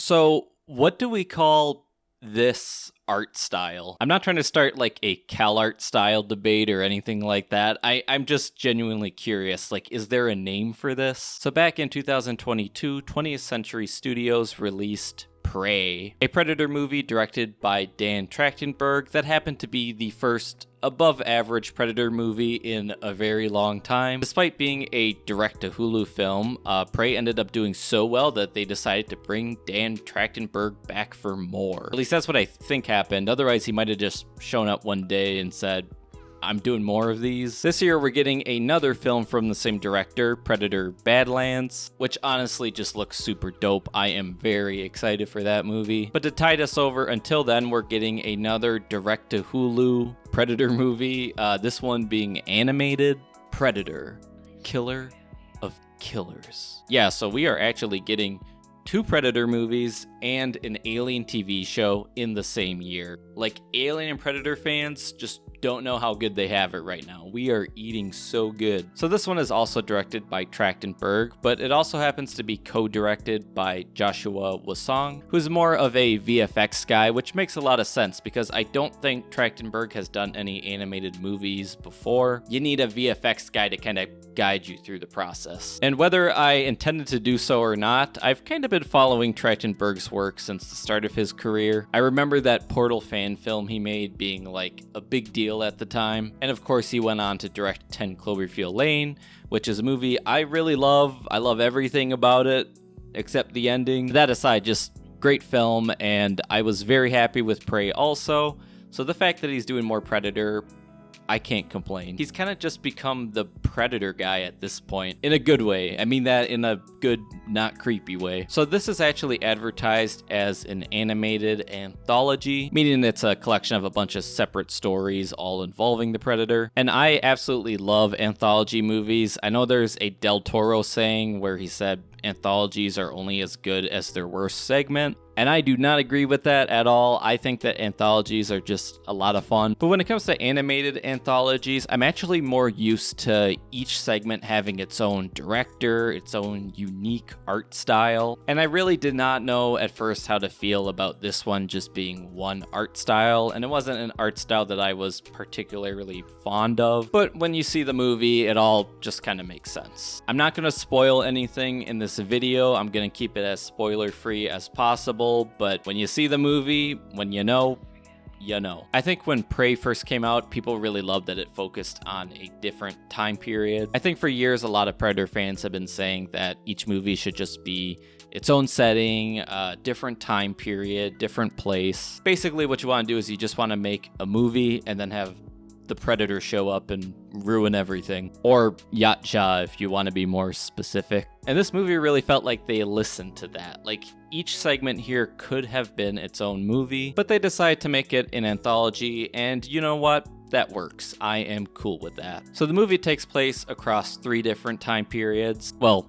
So, what do we call this art style? I'm not trying to start like a CalArt style debate or anything like that. I'm just genuinely curious. Like, is there a name for this? So, back in 2022, 20th Century Studios released Prey, a Predator movie directed by Dan Trachtenberg that happened to be the first above average Predator movie in a very long time. Despite being a direct to Hulu film, Prey ended up doing so well that they decided to bring Dan Trachtenberg back for more. At least that's what I think happened. Otherwise, he might have just shown up one day and said, I'm doing more of these. This year, we're getting another film from the same director, Predator Badlands, which honestly just looks super dope. I am very excited for that movie. But to tide us over until then, we're getting another direct-to-Hulu Predator movie, this one being animated, Predator, Killer of Killers. Yeah, so we are actually getting 2 Predator movies and an Alien TV show in the same year. Like, Alien and Predator fans just don't know how good they have it right now. We are eating so good. So this one is also directed by Trachtenberg, but it also happens to be co-directed by Joshua Wasong, who's more of a VFX guy, which makes a lot of sense because I don't think Trachtenberg has done any animated movies before. You need a VFX guy to kind of guide you through the process. And whether I intended to do so or not, I've kind of been following Trachtenberg's work since the start of his career. I remember that Portal fan film he made being like a big deal at the time. And of course, he went on to direct 10 Cloverfield Lane, which is a movie I really love. I love everything about it except the ending. That aside, just great film, and I was very happy with Prey also. So the fact that he's doing more Predator, I can't complain. He's kind of just become the Predator guy at this point, in a good way. I mean that in a good, not creepy way. So this is actually advertised as an animated anthology, meaning it's a collection of a bunch of separate stories all involving the Predator. And I absolutely love anthology movies. I know there's a Del Toro saying where he said anthologies are only as good as their worst segment. And I do not agree with that at all. I think that anthologies are just a lot of fun. But when it comes to animated anthologies, I'm actually more used to each segment having its own director, its own unique art style. And I really did not know at first how to feel about this one just being one art style. And it wasn't an art style that I was particularly fond of. But when you see the movie, it all just kind of makes sense. I'm not going to spoil anything in this video. I'm going to keep it as spoiler-free as possible. But when you see the movie, when you know, you know. I think when Prey first came out, people really loved that it focused on a different time period. I think for years, a lot of Predator fans have been saying that each movie should just be its own setting, different time period, different place. Basically, what you want to do is you just want to make a movie and then have the Predator show up and ruin everything. Or Yachtja if you want to be more specific. And this movie really felt like they listened to that. Like, each segment here could have been its own movie, but they decided to make it an anthology, and you know what? That works. I am cool with that. So the movie takes place across 3 different time periods. Well,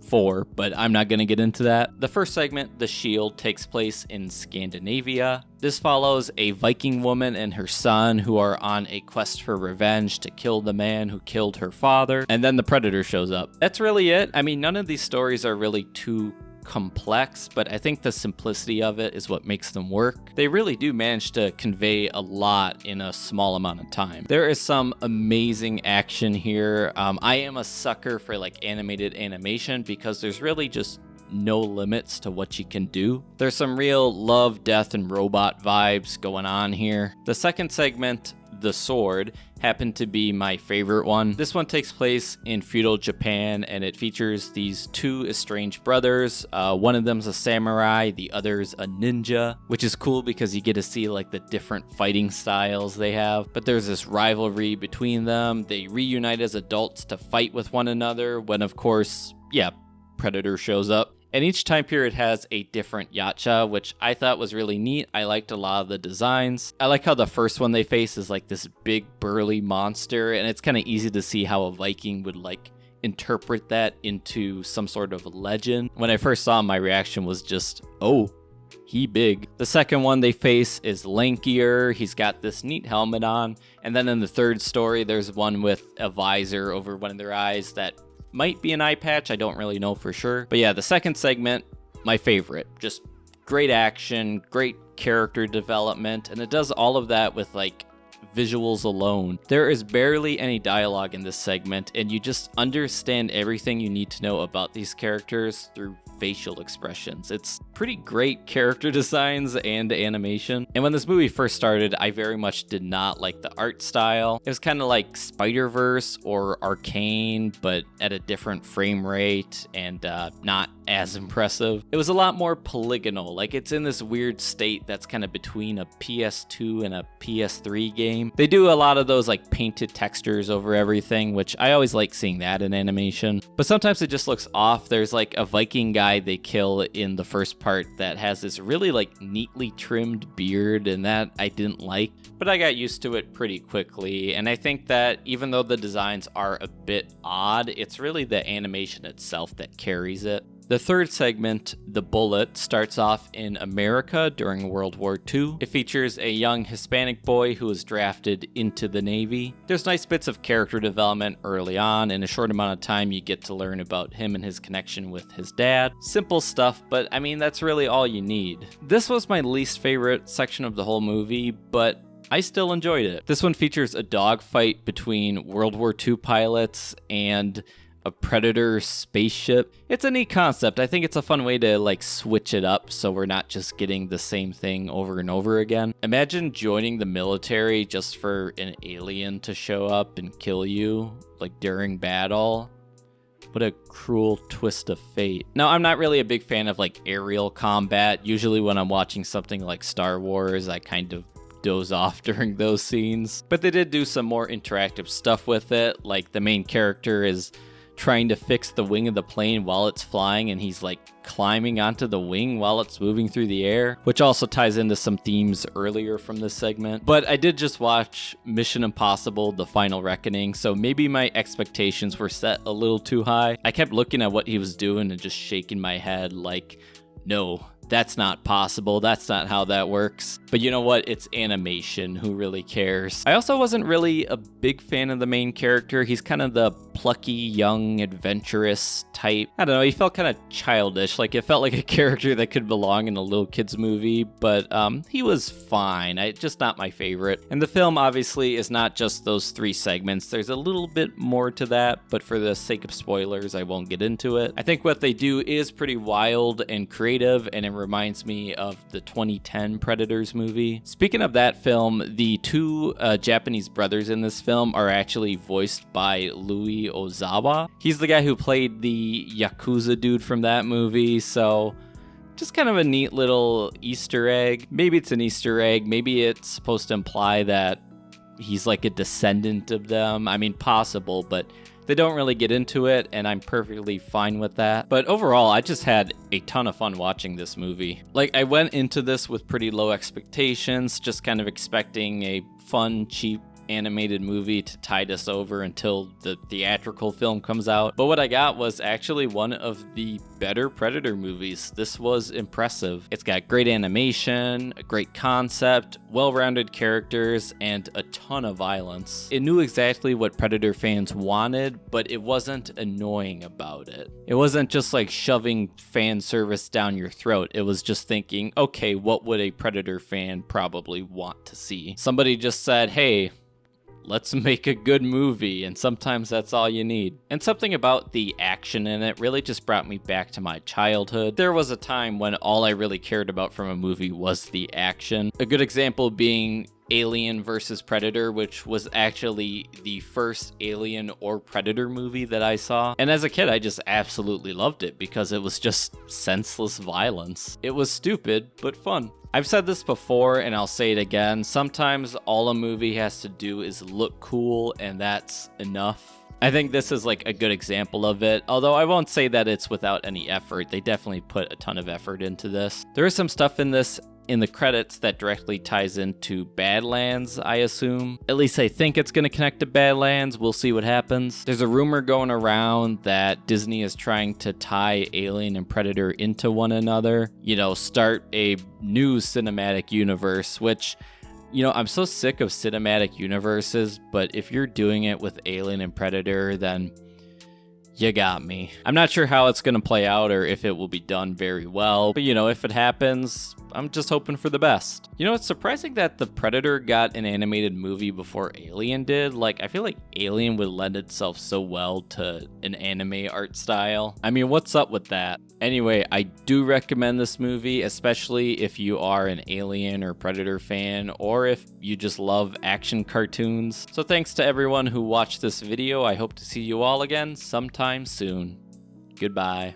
4, but I'm not going to get into that. The first segment, The Shield, takes place in Scandinavia. This follows a Viking woman and her son who are on a quest for revenge to kill the man who killed her father, and then the Predator shows up. That's really it. I mean, none of these stories are really too complex, but I think the simplicity of it is what makes them work. They really do manage to convey a lot in a small amount of time. There is some amazing action here. I am a sucker for like animated animation because there's really just no limits to what you can do. There's some real love, death, and robot vibes going on here. The second segment, The Sword, happened to be my favorite one. This one takes place in feudal Japan, and it features these 2 estranged brothers. One of them's a samurai, the other's a ninja, which is cool because you get to see like the different fighting styles they have. But there's this rivalry between them. They reunite as adults to fight with one another when, of course, Predator shows up. And each time period has a different Yachtja, which I thought was really neat. I liked a lot of the designs. I like how the first one they face is like this big burly monster, and it's kind of easy to see how a Viking would like interpret that into some sort of legend. When I first saw him, my reaction was just, oh, he big. The second one they face is lankier. He's got this neat helmet on. And then in the third story, there's one with a visor over one of their eyes that might be an eye patch. I don't really know for sure. But yeah, the second segment, my favorite. Just great action, great character development, and it does all of that with like visuals alone. There is barely any dialogue in this segment, and you just understand everything you need to know about these characters through facial expressions. It's pretty great character designs and animation. And when this movie first started, I very much did not like the art style. It was kind of like Spider-Verse or Arcane, but at a different frame rate and not as impressive. It was a lot more polygonal, like it's in this weird state that's kind of between a PS2 and a PS3 game. They do a lot of those like painted textures over everything, which I always like seeing that in animation, but sometimes it just looks off. There's like a Viking guy they kill in the first part that has this really like neatly trimmed beard, and that I didn't like, but I got used to it pretty quickly. And I think that even though the designs are a bit odd, it's really the animation itself that carries it. The third segment, The Bullet, starts off in America during World War II. It features a young Hispanic boy who is drafted into the Navy. There's nice bits of character development early on. In a short amount of time, you get to learn about him and his connection with his dad. Simple stuff, but I mean, that's really all you need. This was my least favorite section of the whole movie, but I still enjoyed it. This one features a dogfight between World War II pilots and a Predator spaceship. It's a neat concept. I think it's a fun way to like switch it up so we're not just getting the same thing over and over again. Imagine joining the military just for an alien to show up and kill you like during battle. What a cruel twist of fate. Now, I'm not really a big fan of like aerial combat. Usually when I'm watching something like Star Wars, I kind of doze off during those scenes. But they did do some more interactive stuff with it. Like the main character is trying to fix the wing of the plane while it's flying, and he's like climbing onto the wing while it's moving through the air, which also ties into some themes earlier from this segment. But I did just watch Mission Impossible: The Final Reckoning, so maybe my expectations were set a little too high. I kept looking at what he was doing and just shaking my head like, no, that's not possible. That's not how that works. But you know what? It's animation. Who really cares? I also wasn't really a big fan of the main character. He's kind of the plucky, young, adventurous type. I don't know. He felt kind of childish. Like it felt like a character that could belong in a little kid's movie, but he was fine. Just not my favorite. And the film obviously is not just those three segments. There's a little bit more to that, but for the sake of spoilers, I won't get into it. I think what they do is pretty wild and creative, and it reminds me of the 2010 Predators movie. Speaking of that film, the two Japanese brothers in this film are actually voiced by Louis Ozawa. He's the guy who played the Yakuza dude from that movie, so just kind of a neat little Easter egg. Maybe it's an Easter egg, maybe it's supposed to imply that he's like a descendant of them. I mean, possible, but they don't really get into it, and I'm perfectly fine with that. But overall, I just had a ton of fun watching this movie. Like, I went into this with pretty low expectations, just kind of expecting a fun, cheap, animated movie to tide us over until the theatrical film comes out. But what I got was actually one of the better Predator movies. This was impressive. It's got great animation, a great concept, well-rounded characters, and a ton of violence. It knew exactly what Predator fans wanted, but it wasn't annoying about it. It wasn't just like shoving fan service down your throat. It was just thinking, okay, what would a Predator fan probably want to see? Somebody just said, hey, let's make a good movie, and sometimes that's all you need. And something about the action in it really just brought me back to my childhood. There was a time when all I really cared about from a movie was the action. A good example being Alien vs. Predator, which was actually the first Alien or Predator movie that I saw. And as a kid, I just absolutely loved it because it was just senseless violence. It was stupid, but fun. I've said this before and I'll say it again. Sometimes all a movie has to do is look cool, and that's enough. I think this is like a good example of it, although I won't say that it's without any effort. They definitely put a ton of effort into this. There is some stuff in this in the credits that directly ties into Badlands, I assume. At least I think it's going to connect to Badlands. We'll see what happens. There's a rumor going around that Disney is trying to tie Alien and Predator into one another. You know, start a new cinematic universe, which, you know, I'm so sick of cinematic universes, but if you're doing it with Alien and Predator, then You got me. I'm not sure how it's going to play out or if it will be done very well, but you know, if it happens, I'm just hoping for the best. You know, it's surprising that The Predator got an animated movie before Alien did. Like, I feel like Alien would lend itself so well to an anime art style. I mean, what's up with that? Anyway, I do recommend this movie, especially if you are an Alien or Predator fan, or if you just love action cartoons. So thanks to everyone who watched this video. I hope to see you all again sometime soon. Goodbye.